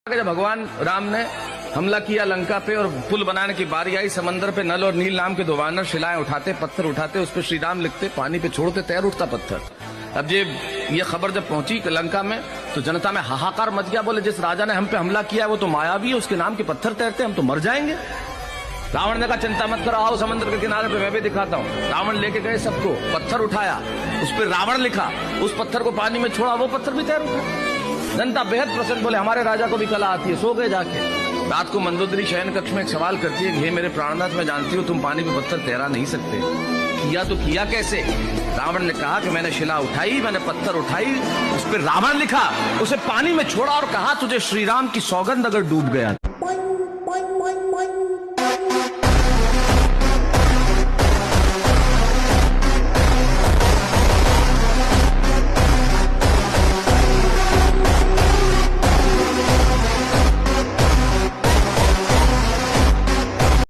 जब भगवान राम ने हमला किया लंका पे और पुल बनाने की बारी आई, समंदर पे नल और नील नाम के दो वानर शिलाएं उठाते, पत्थर उठाते, उस पे श्री राम लिखते, पानी पे छोड़ते, तैर उठता पत्थर। अब ये खबर जब पहुंची लंका में तो जनता में हाहाकार मच गया। बोले जिस राजा ने हम पे हमला किया वो तो मायावी है, उसके नाम के पत्थर तैरते, हम तो मर जाएंगे। रावण ने कहा चिंता मत करो, आओ समंदर के किनारे पे मैं भी दिखाता हूँ। रावण लेके गए सबको, पत्थर उठाया, उस पर रावण लिखा, उस पत्थर को पानी में छोड़ा, वो पत्थर भी तैर उठा। जनता बेहद प्रसन्न, बोले हमारे राजा को भी कला आती है। सो गए जाके। रात को मंदोदरी शयन कक्ष में एक सवाल करती है, हे मेरे प्राणनाथ, मैं जानती हूँ तुम पानी में पत्थर तैरा नहीं सकते, किया तो किया कैसे? रावण ने कहा कि मैंने शिला उठाई, मैंने पत्थर उठाई, उस पर रावण लिखा, उसे पानी में छोड़ा और कहा तुझे श्री राम की सौगंध अगर डूब गया